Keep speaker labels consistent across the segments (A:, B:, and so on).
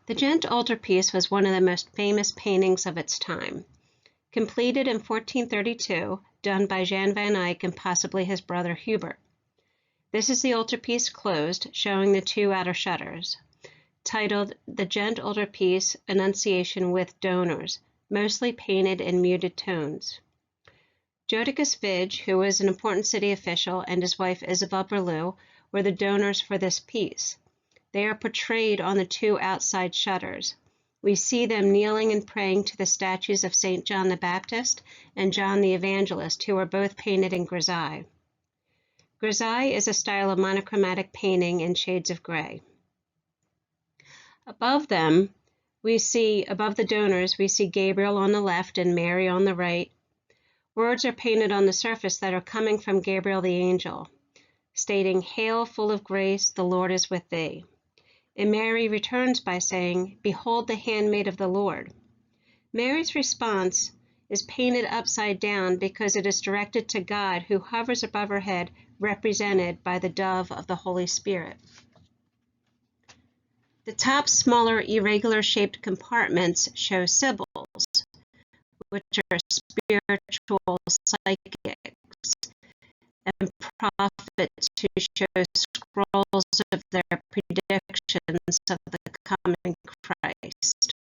A: The Ghent altarpiece was one of the most famous paintings of its time. Completed in 1432, done by Jan van Eyck and possibly his brother Hubert. This is the altarpiece closed, showing the two outer shutters. Titled The Ghent Altarpiece Annunciation with Donors, mostly painted in muted tones. Jodocus Vij, who was an important city official, and his wife Isabel Berlou were the donors for this piece. They are portrayed on the two outside shutters. We see them kneeling and praying to the statues of St. John the Baptist and John the Evangelist, who are both painted in grisaille. Grisaille is a style of monochromatic painting in shades of gray. Above them, above the donors, we see Gabriel on the left and Mary on the right. Words are painted on the surface that are coming from Gabriel the angel, stating, "Hail, full of grace, the Lord is with thee." And Mary returns by saying, "Behold the handmaid of the Lord." Mary's response is painted upside down because it is directed to God, who hovers above her head, represented by the dove of the Holy Spirit. The top smaller irregular shaped compartments show sibyls, which are spiritual psychics, and prophets who show scrolls of their predictions of the coming Christ.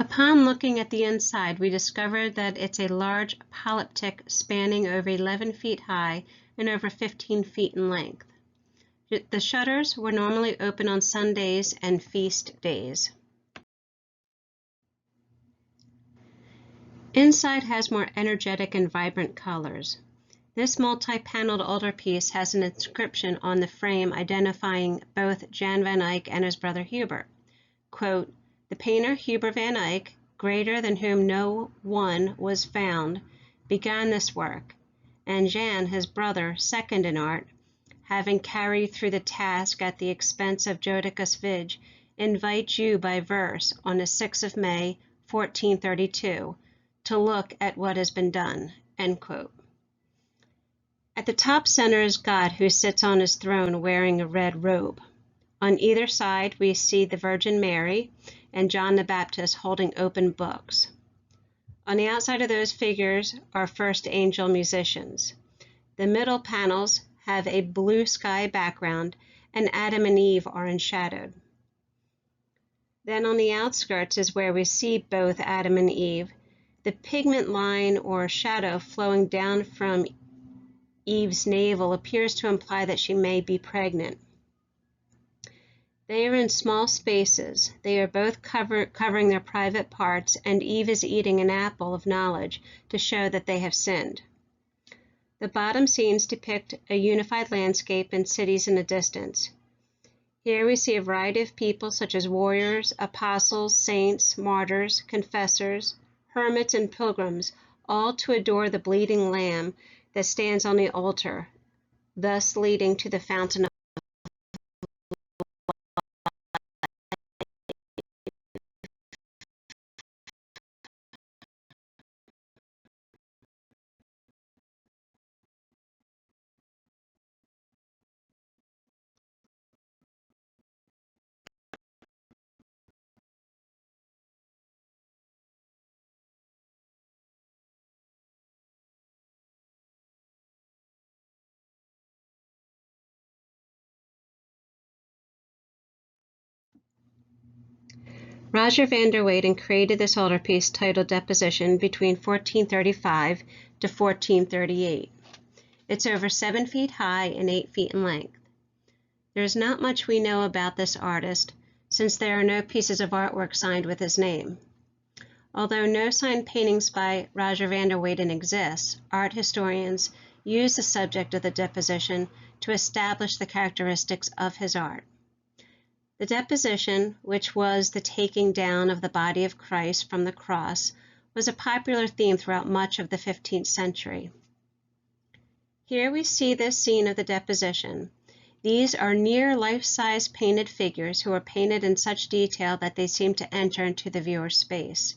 A: Upon looking at the inside, we discovered that it's a large polyptych spanning over 11 feet high and over 15 feet in length. The shutters were normally open on Sundays and feast days. Inside has more energetic and vibrant colors. This multi-paneled altarpiece has an inscription on the frame identifying both Jan van Eyck and his brother Hubert. Quote, "The painter Hubert van Eyck, greater than whom no one was found, began this work, and Jan, his brother, second in art, having carried through the task at the expense of Jodocus Vig, invite you by verse on the 6th of May, 1432, to look at what has been done." End quote. At the top center is God, who sits on his throne wearing a red robe. On either side, we see the Virgin Mary and John the Baptist holding open books. On the outside of those figures are first angel musicians. The middle panels have a blue sky background, and Adam and Eve are enshadowed. Then on the outskirts is where we see both Adam and Eve, the pigment line or shadow flowing down from Eve's navel appears to imply that she may be pregnant. They are in small spaces. They are both covering their private parts, and Eve is eating an apple of knowledge to show that they have sinned. The bottom scenes depict a unified landscape and cities in the distance. Here we see a variety of people such as warriors, apostles, saints, martyrs, confessors, hermits, and pilgrims, all to adore the bleeding lamb that stands on the altar, thus leading to the fountain of Roger van der Weyden created this altarpiece titled Deposition between 1435 to 1438. It's over 7 feet high and 8 feet in length. There is not much we know about this artist, since there are no pieces of artwork signed with his name. Although no signed paintings by Roger van der Weyden exist, art historians use the subject of the deposition to establish the characteristics of his art. The deposition, which was the taking down of the body of Christ from the cross, was a popular theme throughout much of the 15th century. Here we see this scene of the deposition. These are near life-size painted figures who are painted in such detail that they seem to enter into the viewer's space.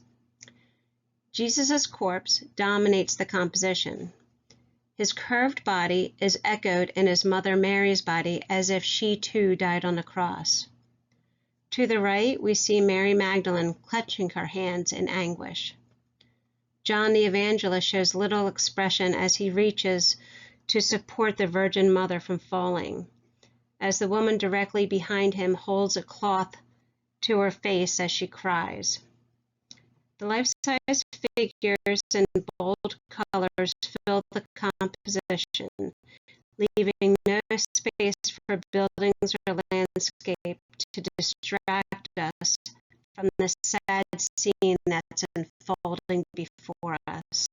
A: Jesus' corpse dominates the composition. His curved body is echoed in his mother Mary's body as if she too died on the cross. To the right, we see Mary Magdalene clutching her hands in anguish. John the Evangelist shows little expression as he reaches to support the Virgin Mother from falling, as the woman directly behind him holds a cloth to her face as she cries. The life-size figures in bold colors fill the composition, leaving no space for buildings or landscape to distract us from the sad scene that's unfolding before us.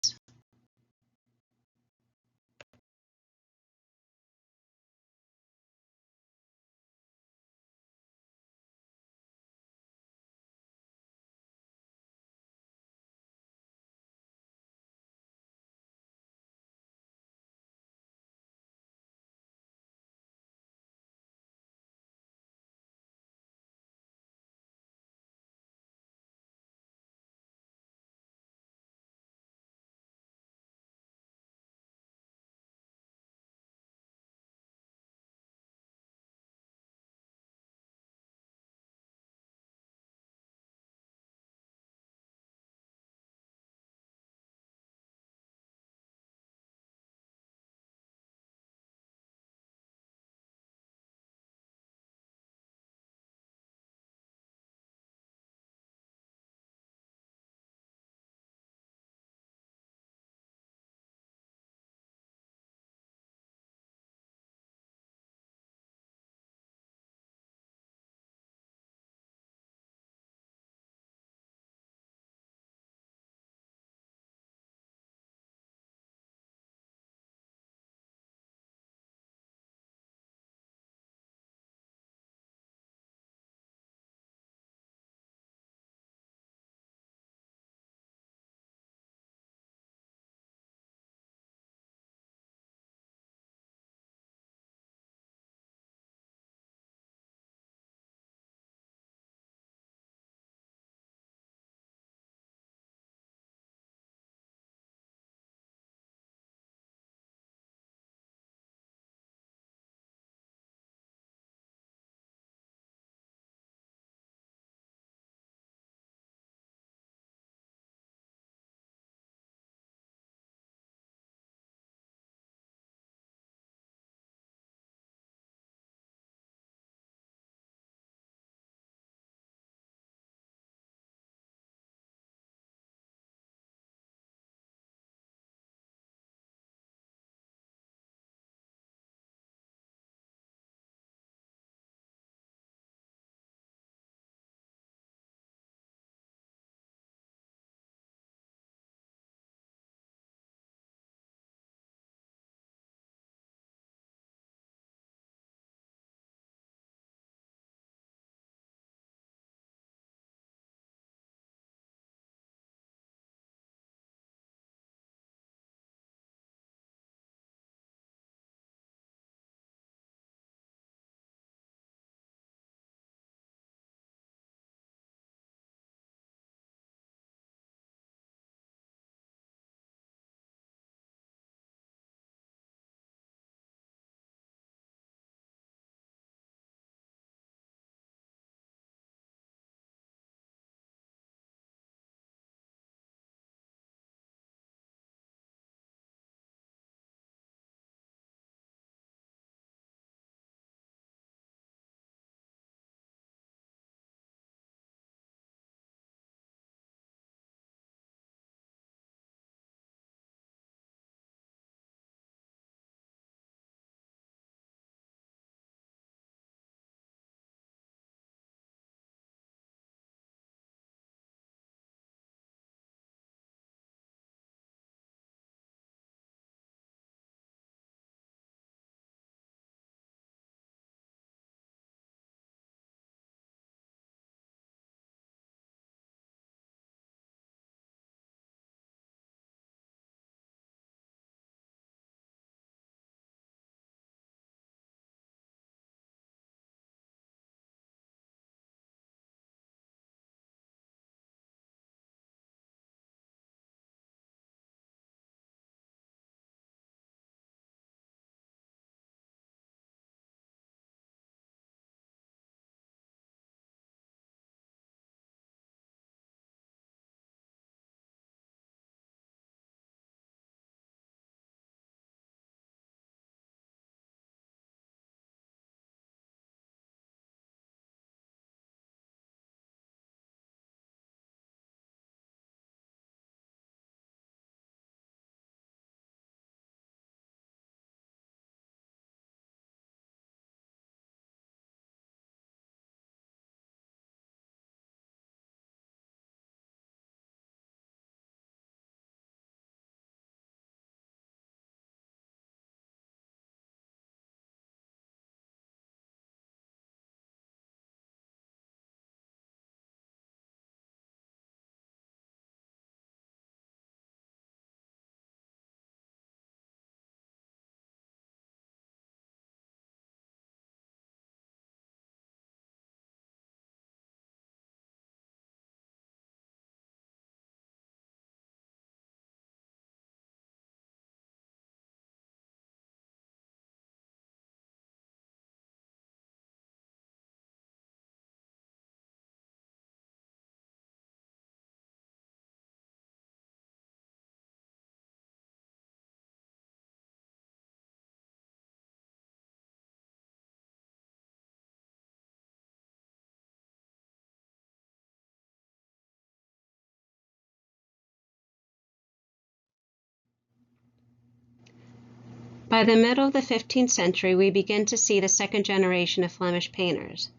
A: By the middle of the 15th century, we begin to see the second generation of Flemish painters.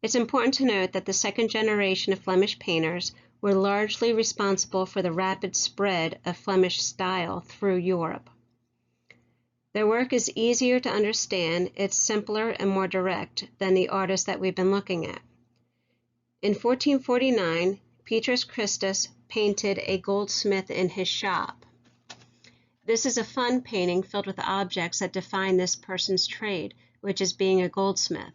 A: It's important to note that the second generation of Flemish painters were largely responsible for the rapid spread of Flemish style through Europe. Their work is easier to understand, it's simpler and more direct than the artists that we've been looking at. In 1449, Petrus Christus painted a goldsmith in his shop. This is a fun painting filled with objects that define this person's trade, which is being a goldsmith.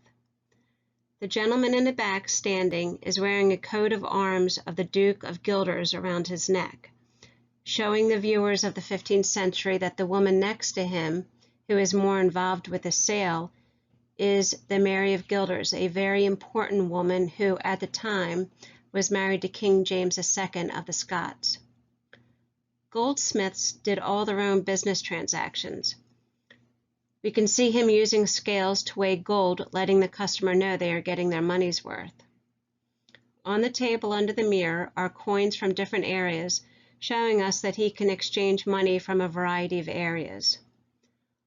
A: The gentleman in the back standing is wearing a coat of arms of the Duke of Guelders around his neck, showing the viewers of the 15th century that the woman next to him, who is more involved with the sale, is the Mary of Guelders, a very important woman who, at the time, was married to King James II of the Scots. Goldsmiths did all their own business transactions. We can see him using scales to weigh gold, letting the customer know they are getting their money's worth. On the table under the mirror are coins from different areas, showing us that he can exchange money from a variety of areas.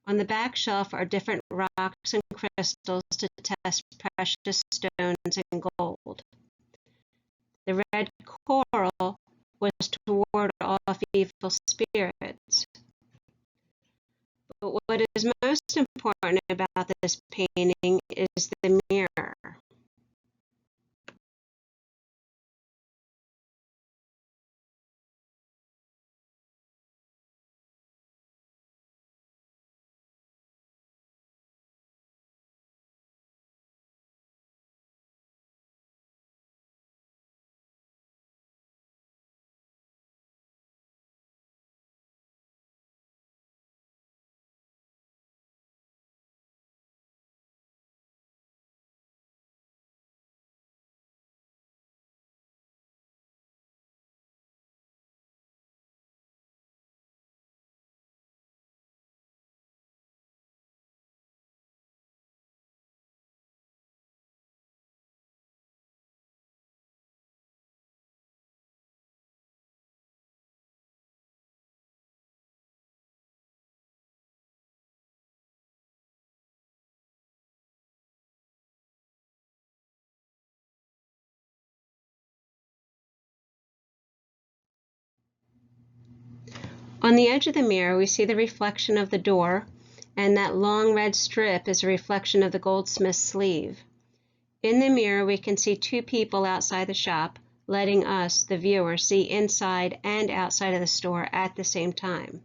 A: On the back shelf are different rocks and crystals to test precious stones and gold. The red coral was to ward off evil spirits. But what is most important about this painting is the mirror. On the edge of the mirror, we see the reflection of the door, and that long red strip is a reflection of the goldsmith's sleeve. In the mirror, we can see two people outside the shop, letting us, the viewer, see inside and outside of the store at the same time.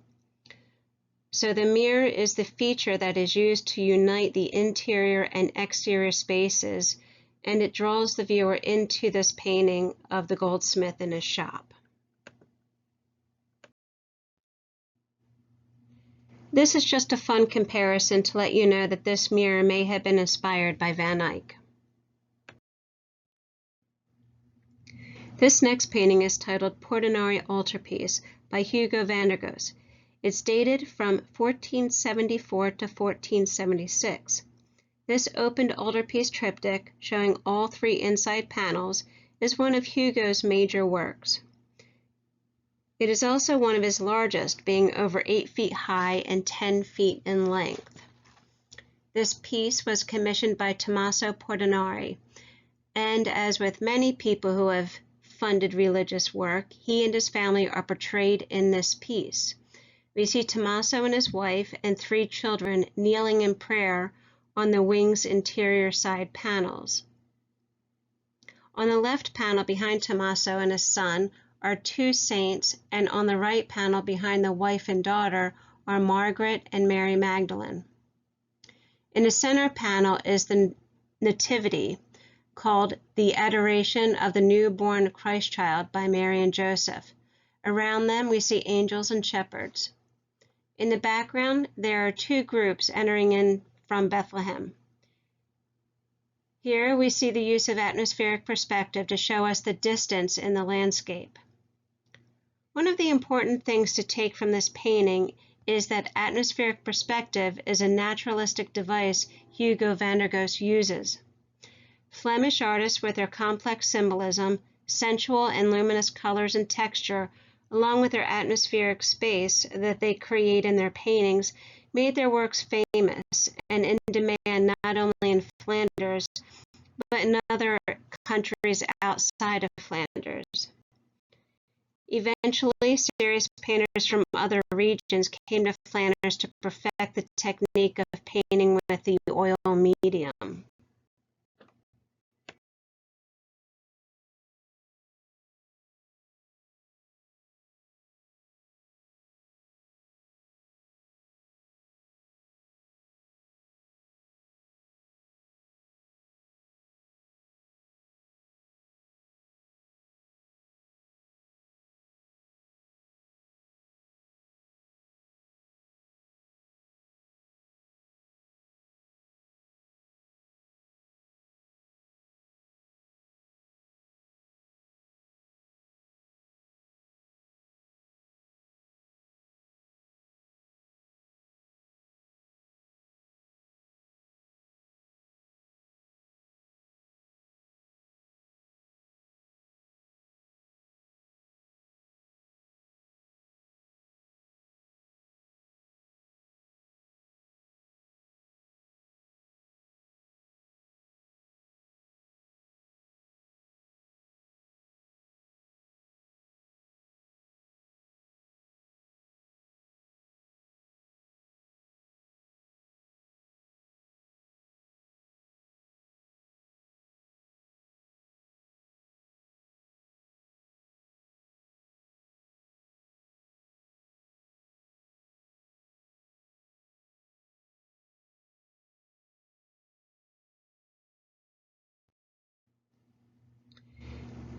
A: So the mirror is the feature that is used to unite the interior and exterior spaces, and it draws the viewer into this painting of the goldsmith in his shop. This is just a fun comparison to let you know that this mirror may have been inspired by Van Eyck. This next painting is titled Portinari Altarpiece by Hugo van der Goes. It's dated from 1474 to 1476. This opened altarpiece triptych, showing all three inside panels, is one of Hugo's major works. It is also one of his largest, being over 8 feet high and 10 feet in length. This piece was commissioned by Tommaso Portinari, and as with many people who have funded religious work, he and his family are portrayed in this piece. We see Tommaso and his wife and 3 children kneeling in prayer on the wing's interior side panels. On the left panel behind Tommaso and his son are 2 saints, and on the right panel behind the wife and daughter are Margaret and Mary Magdalene. In the center panel is the Nativity, called The Adoration of the Newborn Christ Child by Mary and Joseph. Around them we see angels and shepherds. In the background there are 2 groups entering in from Bethlehem. Here we see the use of atmospheric perspective to show us the distance in the landscape. One of the important things to take from this painting is that atmospheric perspective is a naturalistic device Hugo van der Goes uses. Flemish artists, with their complex symbolism, sensual and luminous colors and texture, along with their atmospheric space that they create in their paintings, made their works famous and in demand not only in Flanders, but in other countries outside of Flanders. Eventually, serious painters from other regions came to Flanders to perfect the technique of painting with the oil medium.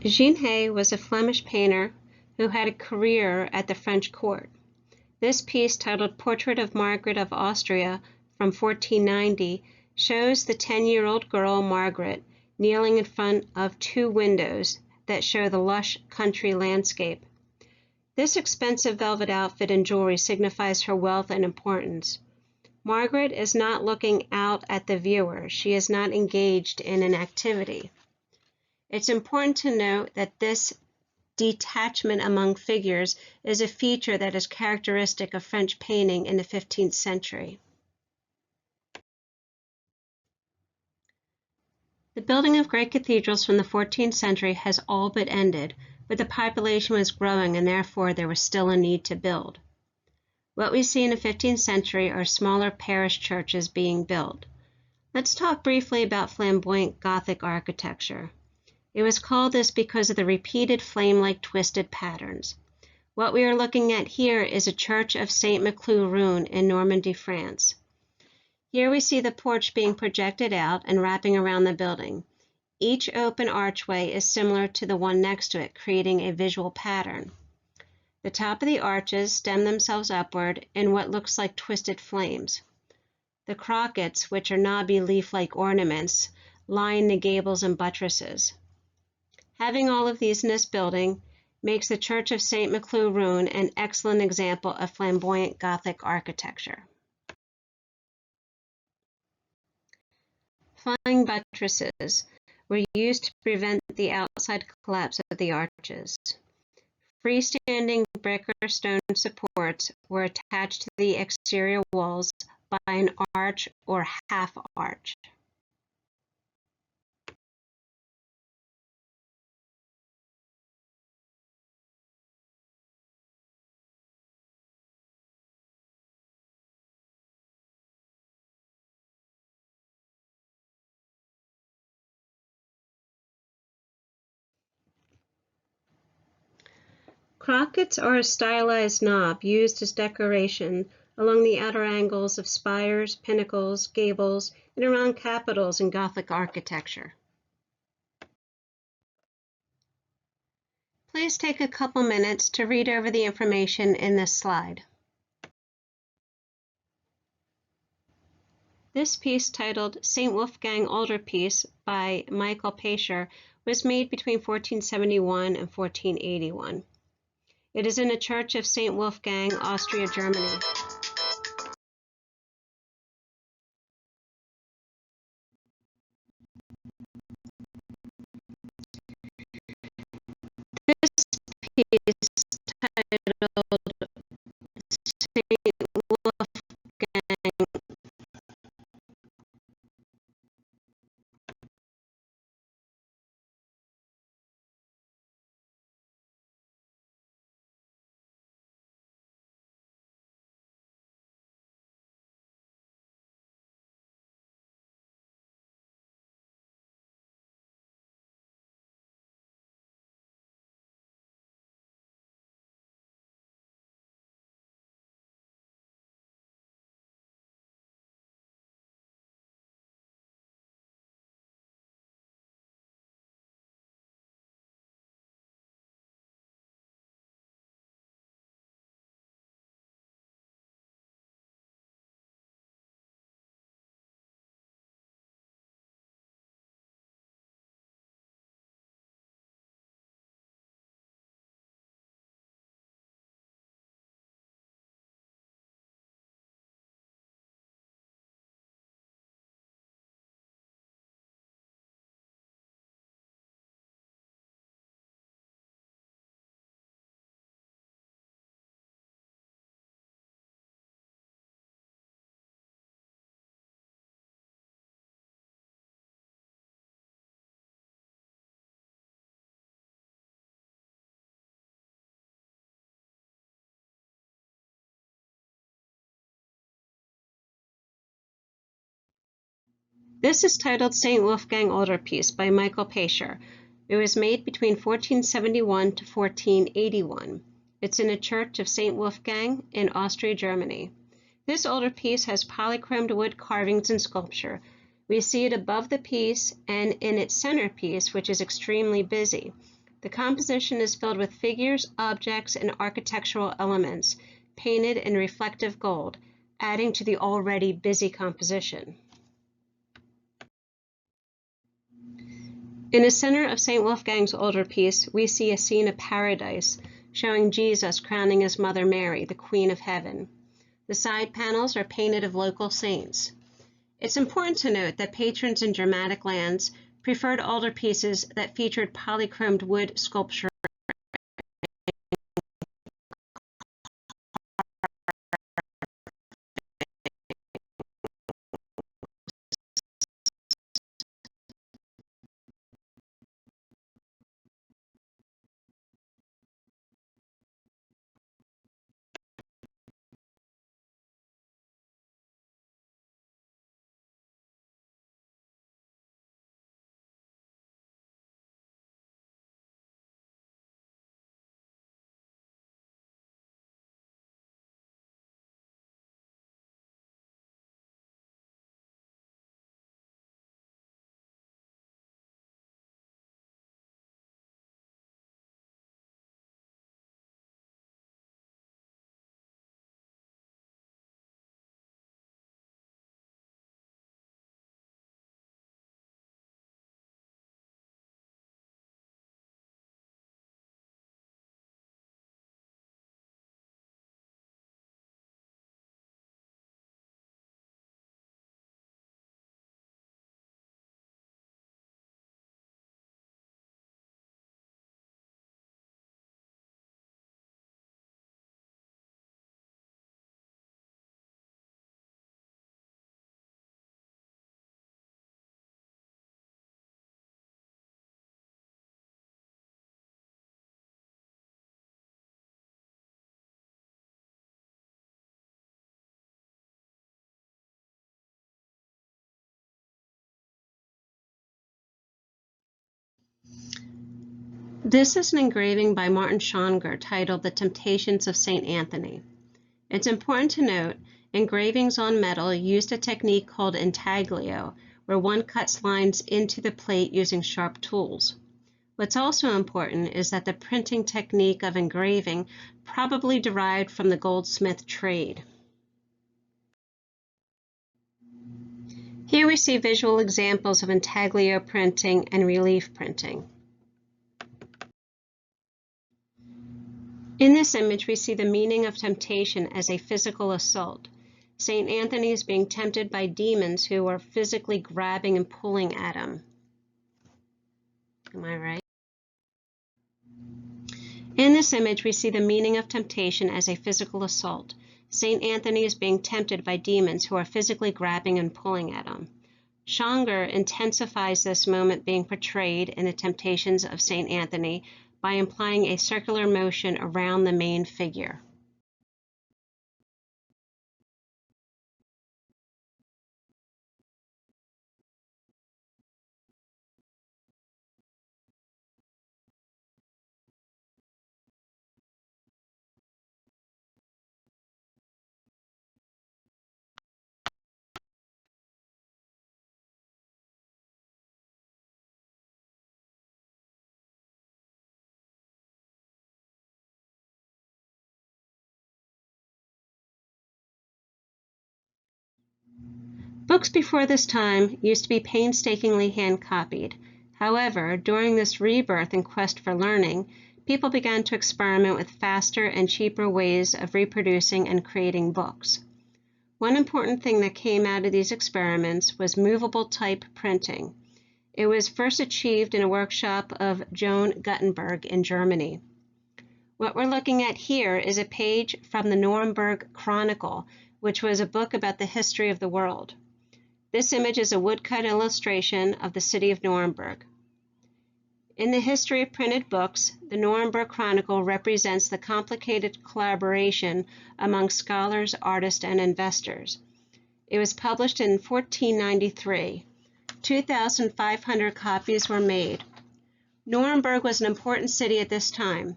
A: Jean Hay was a Flemish painter who had a career at the French court. This piece, titled Portrait of Margaret of Austria from 1490, shows the 10-year-old girl Margaret kneeling in front of two windows that show the lush country landscape. This expensive velvet outfit and jewelry signifies her wealth and importance. Margaret is not looking out at the viewer. She is not engaged in an activity. It's important to note that this detachment among figures is a feature that is characteristic of French painting in the 15th century. The building of great cathedrals from the 14th century has all but ended, but the population was growing and therefore there was still a need to build. What we see in the 15th century are smaller parish churches being built. Let's talk briefly about flamboyant Gothic architecture. It was called this because of the repeated flame-like twisted patterns. What we are looking at here is a church of St. Maclou in Normandy, France. Here we see the porch being projected out and wrapping around the building. Each open archway is similar to the one next to it, creating a visual pattern. The top of the arches stem themselves upward in what looks like twisted flames. The crockets, which are knobby leaf-like ornaments, line the gables and buttresses. Having all of these in this building makes the Church of St. Maclou an excellent example of flamboyant Gothic architecture. Flying buttresses were used to prevent the outside collapse of the arches. Freestanding brick or stone supports were attached to the exterior walls by an arch or half arch. Crockets are a stylized knob used as decoration along the outer angles of spires, pinnacles, gables, and around capitals in Gothic architecture. Please take a couple minutes to read over the information in this slide. This piece, titled St. Wolfgang Altarpiece by Michael Paischer, was made between 1471 and 1481. It is in a church of St. Wolfgang, Austria, Germany. This piece, titled St. Wolfgang This is titled St. Wolfgang Altarpiece by Michael Pacher. It was made between 1471 to 1481. It's in a church of St. Wolfgang in Austria, Germany. This altarpiece has polychromed wood carvings and sculpture. We see it above the piece and in its centerpiece, which is extremely busy. The composition is filled with figures, objects, and architectural elements, painted in reflective gold, adding to the already busy composition. In the center of St. Wolfgang's altarpiece, we see a scene of paradise, showing Jesus crowning his mother Mary, the Queen of Heaven. The side panels are painted of local saints. It's important to note that patrons in Germanic lands preferred altarpieces that featured polychromed wood sculpture. This is an engraving by Martin Schonger titled The Temptations of St. Anthony. It's important to note, engravings on metal used a technique called intaglio, where one cuts lines into the plate using sharp tools. What's also important is that the printing technique of engraving probably derived from the goldsmith trade. Here we see visual examples of intaglio printing and relief printing. In this image, we see the meaning of temptation as a physical assault. St. Anthony is being tempted by demons who are physically grabbing and pulling at him. Am I right? In this image, we see the meaning of temptation as a physical assault. St. Anthony is being tempted by demons who are physically grabbing and pulling at him. Schonger intensifies this moment being portrayed in the temptations of St. Anthony by implying a circular motion around the main figure. Books before this time used to be painstakingly hand-copied. However, during this rebirth and quest for learning, people began to experiment with faster and cheaper ways of reproducing and creating books. One important thing that came out of these experiments was movable type printing. It was first achieved in a workshop of Johann Gutenberg in Germany. What we're looking at here is a page from the Nuremberg Chronicle, which was a book about the history of the world. This image is a woodcut illustration of the city of Nuremberg. In the history of printed books, the Nuremberg Chronicle represents the complicated collaboration among scholars, artists, and investors. It was published in 1493. 2,500 copies were made. Nuremberg was an important city at this time.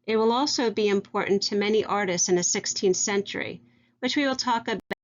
A: It will also be important to many artists in the 16th century, which we will talk about